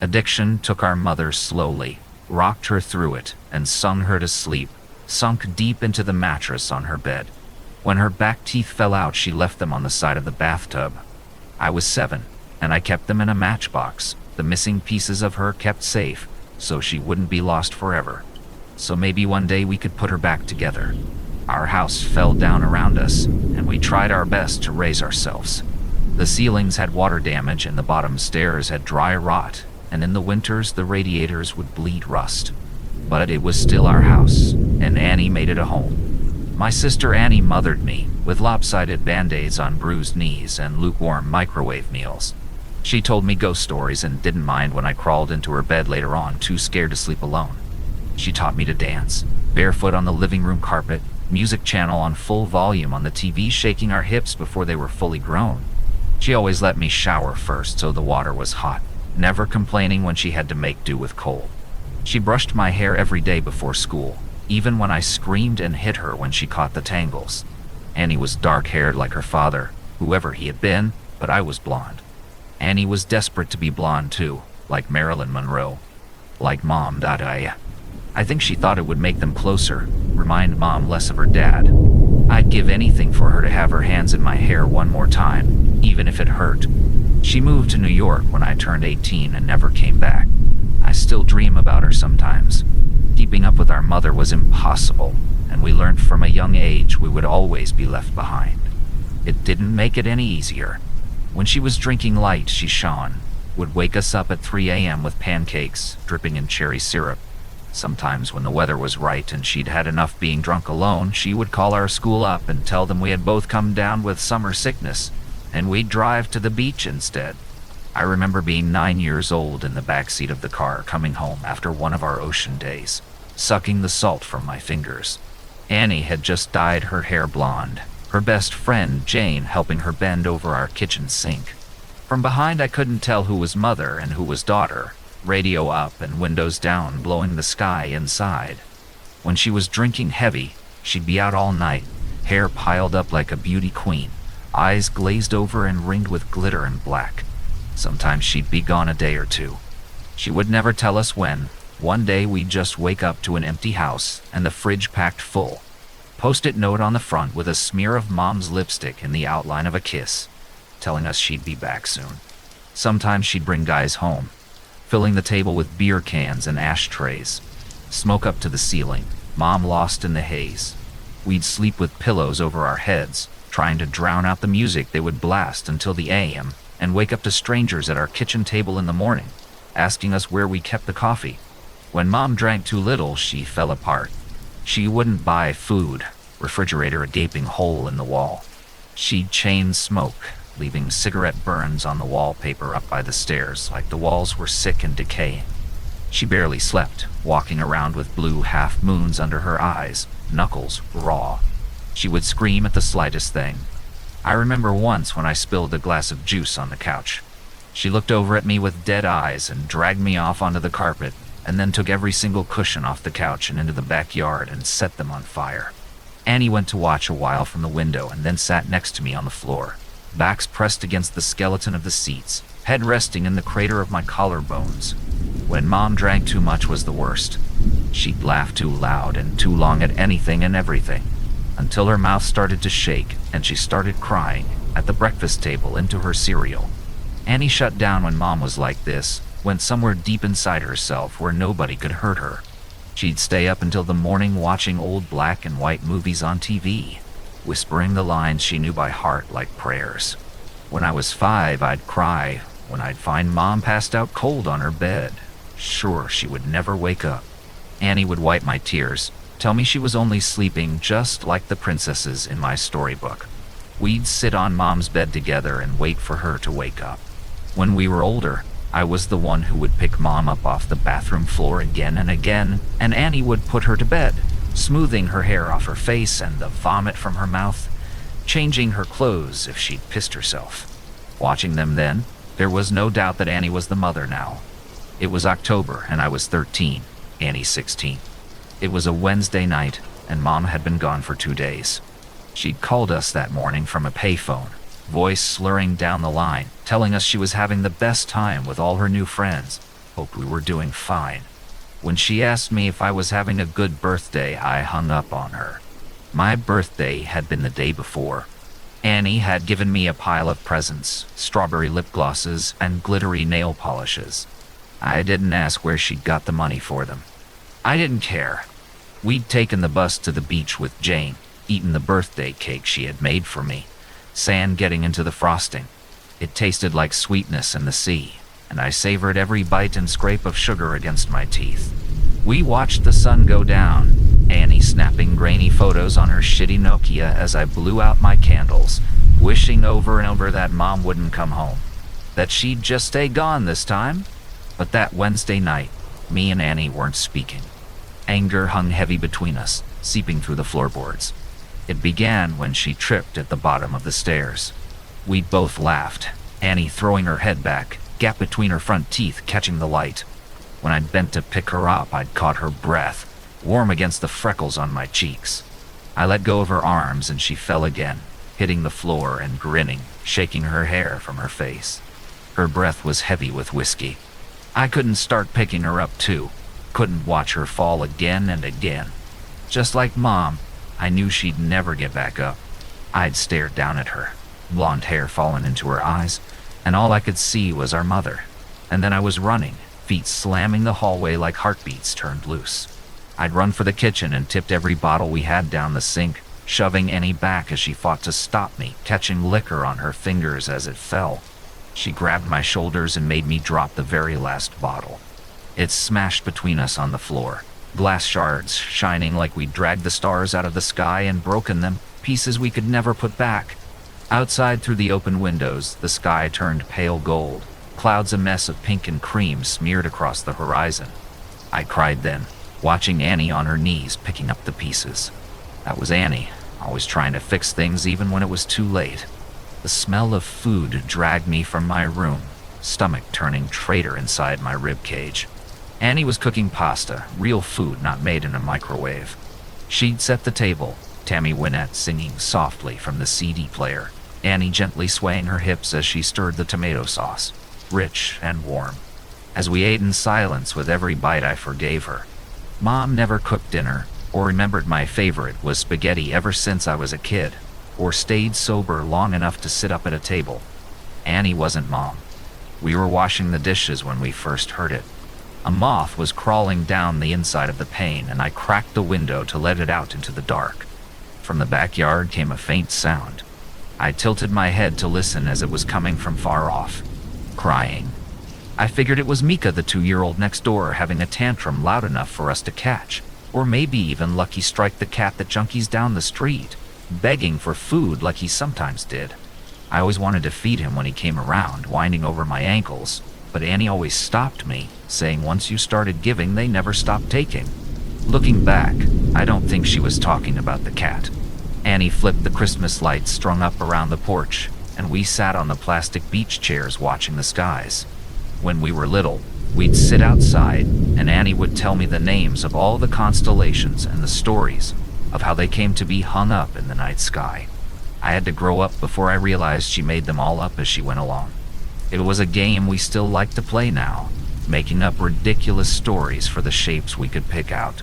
Addiction took our mother slowly, rocked her through it, and sung her to sleep, sunk deep into the mattress on her bed. When her back teeth fell out, she left them on the side of the bathtub. I was 7, and I kept them in a matchbox, the missing pieces of her kept safe, so she wouldn't be lost forever. So maybe one day we could put her back together. Our house fell down around us, and we tried our best to raise ourselves. The ceilings had water damage and the bottom stairs had dry rot, and in the winters the radiators would bleed rust. But it was still our house, and Annie made it a home. My sister Annie mothered me, with lopsided band-aids on bruised knees and lukewarm microwave meals. She told me ghost stories and didn't mind when I crawled into her bed later on, too scared to sleep alone. She taught me to dance, barefoot on the living room carpet, music channel on full volume on the TV, shaking our hips before they were fully grown. She always let me shower first so the water was hot, never complaining when she had to make do with cold. She brushed my hair every day before school, even when I screamed and hit her when she caught the tangles. Annie was dark-haired like her father, whoever he had been, but I was blonde. Annie was desperate to be blonde too, like Marilyn Monroe. Like Mom. I think she thought it would make them closer, remind Mom less of her dad. I'd give anything for her to have her hands in my hair one more time, even if it hurt. She moved to New York when I turned 18 and never came back. I still dream about her sometimes. Keeping up with our mother was impossible, and we learned from a young age we would always be left behind. It didn't make it any easier. When she was drinking light, she shone, would wake us up at 3 a.m. with pancakes dripping in cherry syrup. Sometimes when the weather was right and she'd had enough being drunk alone, she would call our school up and tell them we had both come down with summer sickness, and we'd drive to the beach instead. I remember being 9 years old in the back seat of the car coming home after one of our ocean days, sucking the salt from my fingers. Annie had just dyed her hair blonde, her best friend Jane helping her bend over our kitchen sink. From behind I couldn't tell who was mother and who was daughter, radio up and windows down blowing the sky inside. When she was drinking heavy, she'd be out all night, hair piled up like a beauty queen, eyes glazed over and ringed with glitter and black. Sometimes she'd be gone a day or two. She would never tell us when. One day we'd just wake up to an empty house and the fridge packed full. Post-it note on the front with a smear of Mom's lipstick in the outline of a kiss, telling us she'd be back soon. Sometimes she'd bring guys home, filling the table with beer cans and ashtrays. Smoke up to the ceiling, Mom lost in the haze. We'd sleep with pillows over our heads, trying to drown out the music they would blast until the AM, and wake up to strangers at our kitchen table in the morning, asking us where we kept the coffee. When Mom drank too little, she fell apart. She wouldn't buy food, refrigerator a gaping hole in the wall. She'd chain smoke, leaving cigarette burns on the wallpaper up by the stairs like the walls were sick and decaying. She barely slept, walking around with blue half-moons under her eyes, knuckles raw. She would scream at the slightest thing. I remember once when I spilled a glass of juice on the couch. She looked over at me with dead eyes and dragged me off onto the carpet, and then took every single cushion off the couch and into the backyard and set them on fire. Annie went to watch a while from the window and then sat next to me on the floor, backs pressed against the skeleton of the seats, head resting in the crater of my collarbones. When Mom drank too much was the worst. She'd laugh too loud and too long at anything and everything, until her mouth started to shake and she started crying at the breakfast table into her cereal. Annie shut down when Mom was like this, went somewhere deep inside herself where nobody could hurt her. She'd stay up until the morning watching old black and white movies on TV, whispering the lines she knew by heart like prayers. When I was 5, I'd cry when I'd find Mom passed out cold on her bed, sure she would never wake up. Annie would wipe my tears, tell me she was only sleeping just like the princesses in my storybook. We'd sit on Mom's bed together and wait for her to wake up. When we were older, I was the one who would pick Mom up off the bathroom floor again and again, and Annie would put her to bed, smoothing her hair off her face and the vomit from her mouth, changing her clothes if she'd pissed herself. Watching them then, there was no doubt that Annie was the mother now. It was October and I was 13, Annie 16. It was a Wednesday night and Mom had been gone for 2 days. She'd called us that morning from a payphone, voice slurring down the line, telling us she was having the best time with all her new friends, hoped we were doing fine. When she asked me if I was having a good birthday, I hung up on her. My birthday had been the day before. Annie had given me a pile of presents, strawberry lip glosses, and glittery nail polishes. I didn't ask where she'd got the money for them. I didn't care. We'd taken the bus to the beach with Jane, eaten the birthday cake she had made for me, sand getting into the frosting. It tasted like sweetness in the sea, and I savored every bite and scrape of sugar against my teeth. We watched the sun go down, Annie snapping grainy photos on her shitty Nokia as I blew out my candles, wishing over and over that Mom wouldn't come home, that she'd just stay gone this time. But that Wednesday night, me and Annie weren't speaking. Anger hung heavy between us, seeping through the floorboards. It began when she tripped at the bottom of the stairs. We'd both laughed, Annie throwing her head back, gap between her front teeth catching the light. When I'd bent to pick her up, I'd caught her breath, warm against the freckles on my cheeks. I let go of her arms and she fell again, hitting the floor and grinning, shaking her hair from her face. Her breath was heavy with whiskey. I couldn't start picking her up too. Couldn't watch her fall again and again. Just like Mom, I knew she'd never get back up. I'd stared down at her, blonde hair fallen into her eyes, and all I could see was our mother. And then I was running, feet slamming the hallway like heartbeats turned loose. I'd run for the kitchen and tipped every bottle we had down the sink, shoving Annie back as she fought to stop me, catching liquor on her fingers as it fell. She grabbed my shoulders and made me drop the very last bottle. It smashed between us on the floor, glass shards shining like we'd dragged the stars out of the sky and broken them, pieces we could never put back. Outside through the open windows, the sky turned pale gold, clouds a mess of pink and cream smeared across the horizon. I cried then, watching Annie on her knees picking up the pieces. That was Annie, always trying to fix things even when it was too late. The smell of food dragged me from my room, stomach turning traitor inside my rib cage. Annie was cooking pasta, real food not made in a microwave. She'd set the table, Tammy Wynette singing softly from the CD player, Annie gently swaying her hips as she stirred the tomato sauce, rich and warm. As we ate in silence with every bite, I forgave her. Mom never cooked dinner, or remembered my favorite was spaghetti ever since I was a kid, or stayed sober long enough to sit up at a table. Annie wasn't Mom. We were washing the dishes when we first heard it. A moth was crawling down the inside of the pane, and I cracked the window to let it out into the dark. From the backyard came a faint sound. I tilted my head to listen as it was coming from far off. Crying. I figured it was Mika, the 2-year-old next door, having a tantrum loud enough for us to catch. Or maybe even Lucky Strike, the cat that junkies down the street, begging for food like he sometimes did. I always wanted to feed him when he came around, whining over my ankles, but Annie always stopped me, saying once you started giving, they never stopped taking. Looking back, I don't think she was talking about the cat. Annie flipped the Christmas lights strung up around the porch, and we sat on the plastic beach chairs watching the skies. When we were little, we'd sit outside, and Annie would tell me the names of all the constellations and the stories of how they came to be hung up in the night sky. I had to grow up before I realized she made them all up as she went along. It was a game we still like to play now, making up ridiculous stories for the shapes we could pick out.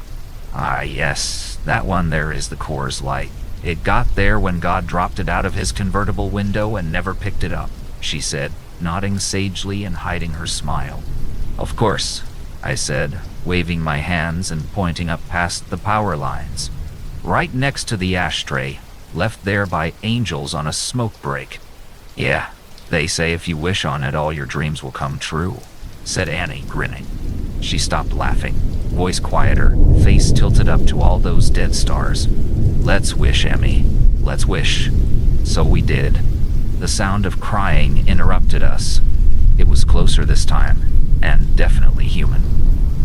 Ah yes, that one there is the Coors Light. It got there when God dropped it out of his convertible window and never picked it up, she said, nodding sagely and hiding her smile. Of course, I said, waving my hands and pointing up past the power lines. Right next to the ashtray, left there by angels on a smoke break. Yeah, they say if you wish on it, all your dreams will come true, said Annie, grinning. She stopped laughing, voice quieter, face tilted up to all those dead stars. Let's wish, Emmy. Let's wish. So we did. The sound of crying interrupted us. It was closer this time, and definitely human.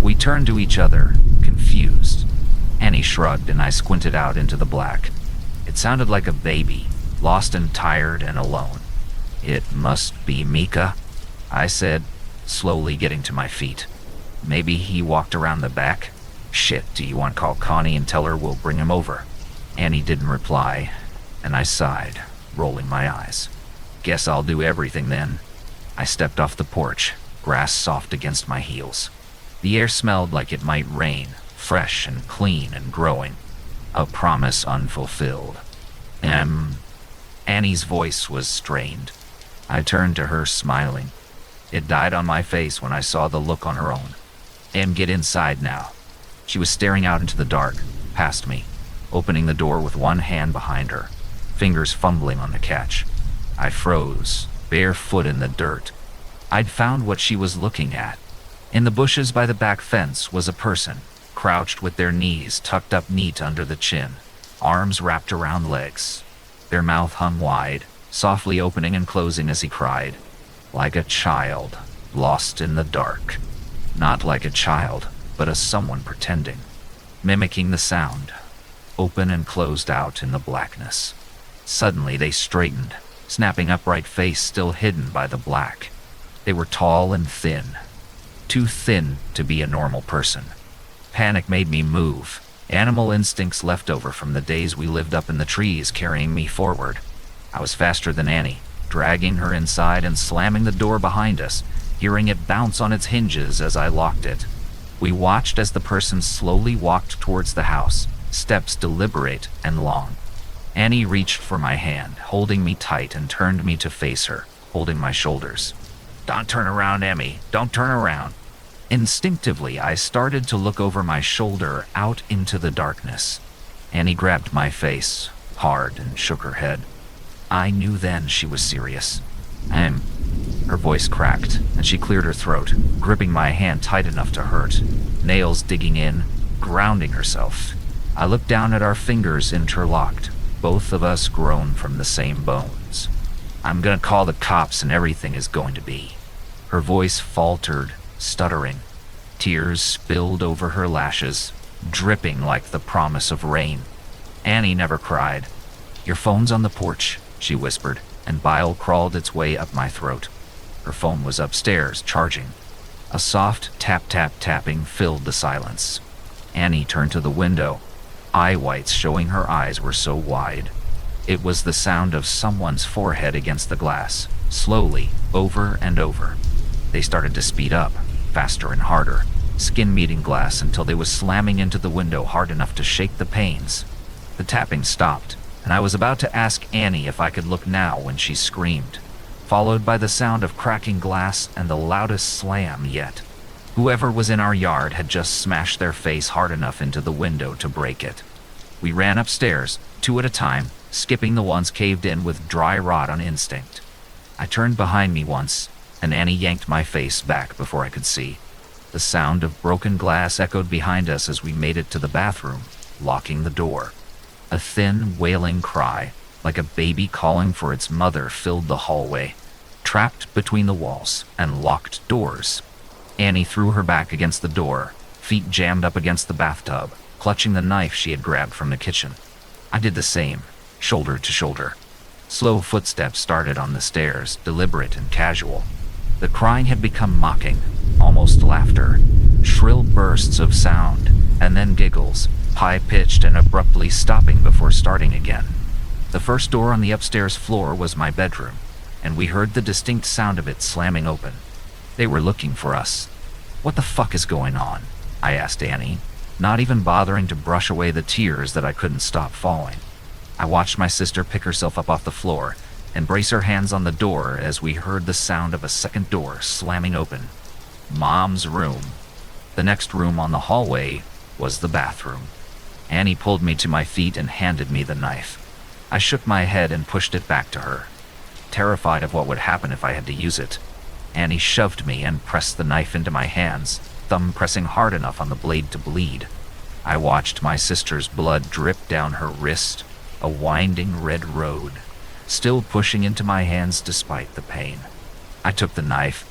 We turned to each other, confused. Annie shrugged and I squinted out into the black. It sounded like a baby, lost and tired and alone. It must be Mika, I said, slowly getting to my feet. Maybe he walked around the back? Shit, do you want to call Connie and tell her we'll bring him over? Annie didn't reply, and I sighed, rolling my eyes. Guess I'll do everything then. I stepped off the porch, grass soft against my heels. The air smelled like it might rain, fresh and clean and growing. A promise unfulfilled. Annie's voice was strained. I turned to her, smiling. It died on my face when I saw the look on her own. Get inside now. She was staring out into the dark, past me, opening the door with one hand behind her, fingers fumbling on the catch. I froze, barefoot in the dirt. I'd found what she was looking at. In the bushes by the back fence was a person, crouched with their knees tucked up neat under the chin, arms wrapped around legs. Their mouth hung wide, softly opening and closing as he cried, like a child, lost in the dark. Not like a child, but as someone pretending, mimicking the sound, open and closed out in the blackness. Suddenly they straightened, snapping upright face still hidden by the black. They were tall and thin, too thin to be a normal person. Panic made me move, animal instincts left over from the days we lived up in the trees carrying me forward. I was faster than Annie, dragging her inside and slamming the door behind us, hearing it bounce on its hinges as I locked it. We watched as the person slowly walked towards the house, steps deliberate and long. Annie reached for my hand, holding me tight, and turned me to face her, holding my shoulders. Don't turn around, Emmy. Don't turn around. Instinctively, I started to look over my shoulder out into the darkness. Annie grabbed my face, hard, and shook her head. I knew then she was serious. Her voice cracked, and she cleared her throat, gripping my hand tight enough to hurt, nails digging in, grounding herself. I looked down at our fingers interlocked, both of us grown from the same bones. I'm gonna call the cops and everything is going to be. Her voice faltered, stuttering. Tears spilled over her lashes, dripping like the promise of rain. Annie never cried. Your phone's on the porch, she whispered, and bile crawled its way up my throat. Her phone was upstairs, charging. A soft tap-tap-tapping filled the silence. Annie turned to the window, eye whites showing her eyes were so wide. It was the sound of someone's forehead against the glass, slowly, over and over. They started to speed up, faster and harder, skin meeting glass until they was slamming into the window hard enough to shake the panes. The tapping stopped, and I was about to ask Annie if I could look now when she screamed, followed by the sound of cracking glass and the loudest slam yet. Whoever was in our yard had just smashed their face hard enough into the window to break it. We ran upstairs, two at a time, skipping the ones caved in with dry rot on instinct. I turned behind me once, and Annie yanked my face back before I could see. The sound of broken glass echoed behind us as we made it to the bathroom, locking the door. A thin, wailing cry, like a baby calling for its mother, filled the hallway, trapped between the walls and locked doors. Annie threw her back against the door, feet jammed up against the bathtub, clutching the knife she had grabbed from the kitchen. I did the same, shoulder to shoulder. Slow footsteps started on the stairs, deliberate and casual. The crying had become mocking, almost laughter, shrill bursts of sound, and then giggles, high-pitched and abruptly stopping before starting again. The first door on the upstairs floor was my bedroom, and we heard the distinct sound of it slamming open. They were looking for us. What the fuck is going on? I asked Annie, not even bothering to brush away the tears that I couldn't stop falling. I watched my sister pick herself up off the floor and brace her hands on the door as we heard the sound of a second door slamming open. Mom's room. The next room on the hallway was the bathroom. Annie pulled me to my feet and handed me the knife. I shook my head and pushed it back to her, terrified of what would happen if I had to use it. Annie shoved me and pressed the knife into my hands, thumb pressing hard enough on the blade to bleed. I watched my sister's blood drip down her wrist, a winding red road, still pushing into my hands despite the pain. I took the knife.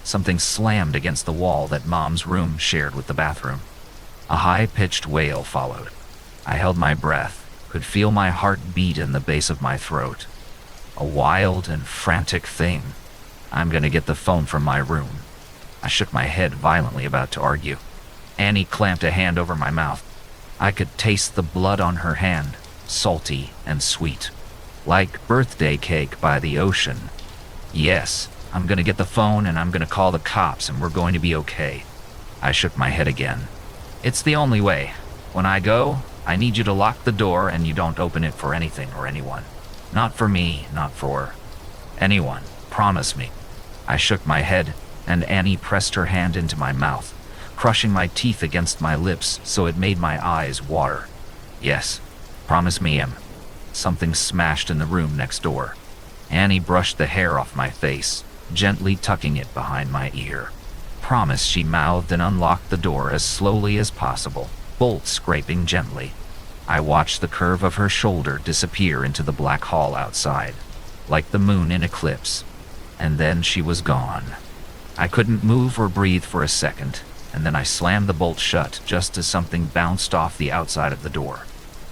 Something slammed against the wall that Mom's room shared with the bathroom. A high-pitched wail followed. I held my breath, could feel my heart beat in the base of my throat. A wild and frantic thing. I'm gonna get the phone from my room. I shook my head violently, about to argue. Annie clamped a hand over my mouth. I could taste the blood on her hand, salty and sweet, like birthday cake by the ocean. Yes, I'm gonna get the phone and I'm gonna call the cops and we're going to be okay. I shook my head again. It's the only way. When I go, I need you to lock the door and you don't open it for anything or anyone. Not for me, not for anyone. Promise me. I shook my head, and Annie pressed her hand into my mouth, crushing my teeth against my lips so it made my eyes water. Yes, promise me, Em. Something smashed in the room next door. Annie brushed the hair off my face, gently tucking it behind my ear. Promise, she mouthed and unlocked the door as slowly as possible, bolt scraping gently. I watched the curve of her shoulder disappear into the black hall outside, like the moon in eclipse, and then she was gone. I couldn't move or breathe for a second, and then I slammed the bolt shut just as something bounced off the outside of the door.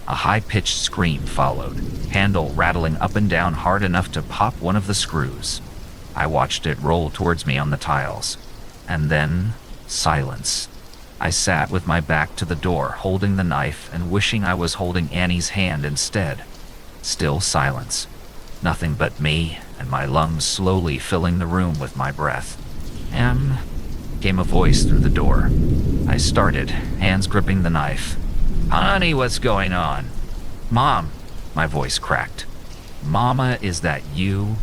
A high-pitched scream followed, handle rattling up and down hard enough to pop one of the screws. I watched it roll towards me on the tiles, and then silence. I sat with my back to the door, holding the knife and wishing I was holding Annie's hand instead. Still silence. Nothing but me and my lungs slowly filling the room with my breath. Em, came a voice through the door. I started, hands gripping the knife. Honey, what's going on? Mom, my voice cracked. Mama, is that you?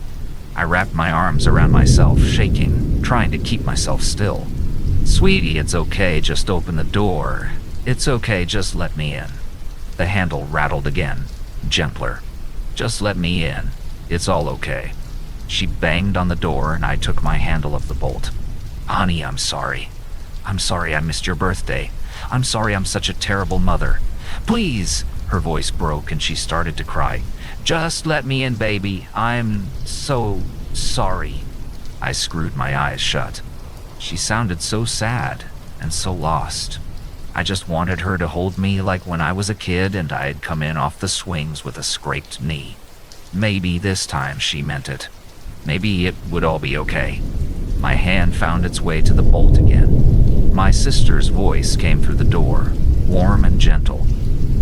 I wrapped my arms around myself, shaking, trying to keep myself still. Sweetie, it's okay, just open the door. It's okay, just let me in. The handle rattled again, gentler. Just let me in. It's all okay. She banged on the door and I took my handle of the bolt. Honey, I'm sorry. I'm sorry I missed your birthday. I'm sorry I'm such a terrible mother. Please! Her voice broke and she started to cry. Just let me in, baby. I'm so sorry. I screwed my eyes shut. She sounded so sad and so lost. I just wanted her to hold me like when I was a kid and I had come in off the swings with a scraped knee. Maybe this time she meant it. Maybe it would all be okay. My hand found its way to the bolt again. My sister's voice came through the door, warm and gentle.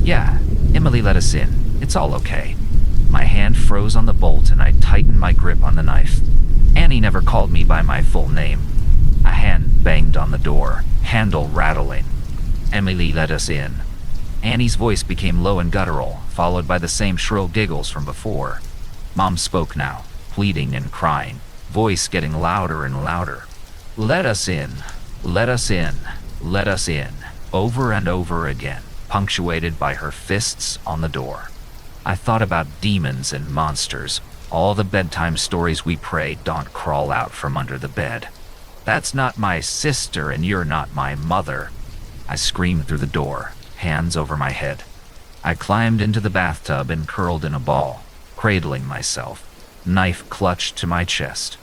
Yeah, Emily let us in. It's all okay. My hand froze on the bolt and I tightened my grip on the knife. Annie never called me by my full name. A hand banged on the door, handle rattling. Emily let us in. Annie's voice became low and guttural, followed by the same shrill giggles from before. Mom spoke now, pleading and crying, voice getting louder and louder. Let us in, let us in, let us in, over and over again, punctuated by her fists on the door. I thought about demons and monsters, all the bedtime stories we pray don't crawl out from under the bed. That's not my sister and you're not my mother. I screamed through the door, hands over my head. I climbed into the bathtub and curled in a ball, cradling myself, knife clutched to my chest.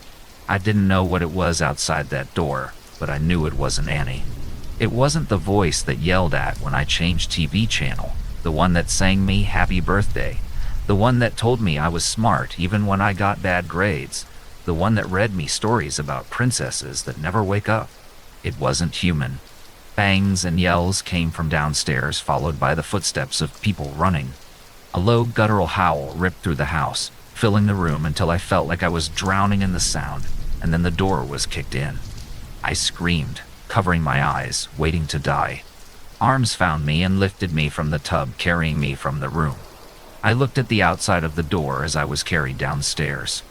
I didn't know what it was outside that door, but I knew it wasn't Annie. It wasn't the voice that yelled at when I changed TV channel, the one that sang me happy birthday, the one that told me I was smart even when I got bad grades, the one that read me stories about princesses that never wake up. It wasn't human. Bangs and yells came from downstairs, followed by the footsteps of people running. A low guttural howl ripped through the house, filling the room until I felt like I was drowning in the sound, and then the door was kicked in. I screamed, covering my eyes, waiting to die. Arms found me and lifted me from the tub, carrying me from the room. I looked at the outside of the door as I was carried downstairs.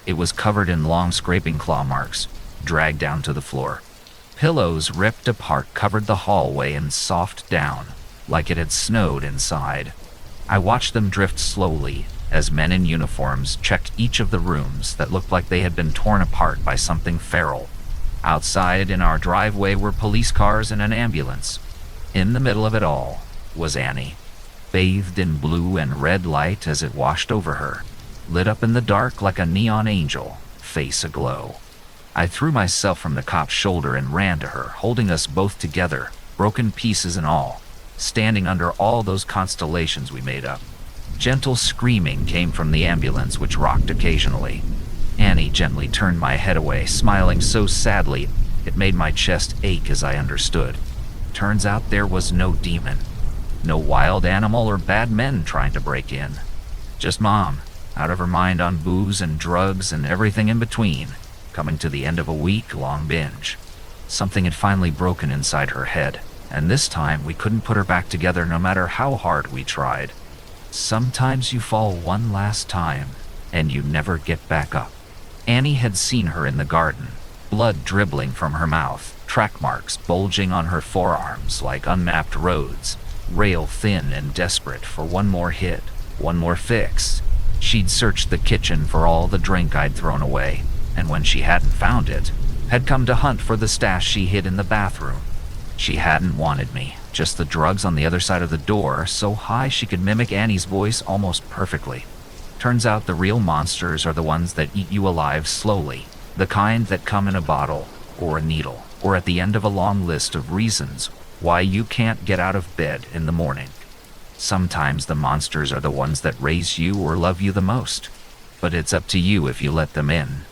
It was covered in long scraping claw marks, dragged down to the floor. Pillows ripped apart covered the hallway in soft down, like it had snowed inside. I watched them drift slowly as men in uniforms checked each of the rooms that looked like they had been torn apart by something feral. Outside in our driveway were police cars and an ambulance. In the middle of it all was Annie, bathed in blue and red light as it washed over her, lit up in the dark like a neon angel, face aglow. I threw myself from the cop's shoulder and ran to her, holding us both together, broken pieces and all, standing under all those constellations we made up. Gentle screaming came from the ambulance, which rocked occasionally. Annie gently turned my head away, smiling so sadly it made my chest ache as I understood. Turns out there was no demon, no wild animal or bad men trying to break in. Just Mom, out of her mind on booze and drugs and everything in between, coming to the end of a week-long binge. Something had finally broken inside her head, and this time we couldn't put her back together no matter how hard we tried. Sometimes you fall one last time, and you never get back up. Annie had seen her in the garden, blood dribbling from her mouth, track marks bulging on her forearms like unmapped roads, rail thin and desperate for one more hit, one more fix. She'd searched the kitchen for all the drink I'd thrown away, and when she hadn't found it, had come to hunt for the stash she hid in the bathroom. She hadn't wanted me, just the drugs on the other side of the door, so high she could mimic Annie's voice almost perfectly. Turns out the real monsters are the ones that eat you alive slowly, the kind that come in a bottle, or a needle, or at the end of a long list of reasons why you can't get out of bed in the morning. Sometimes the monsters are the ones that raise you or love you the most, but it's up to you if you let them in.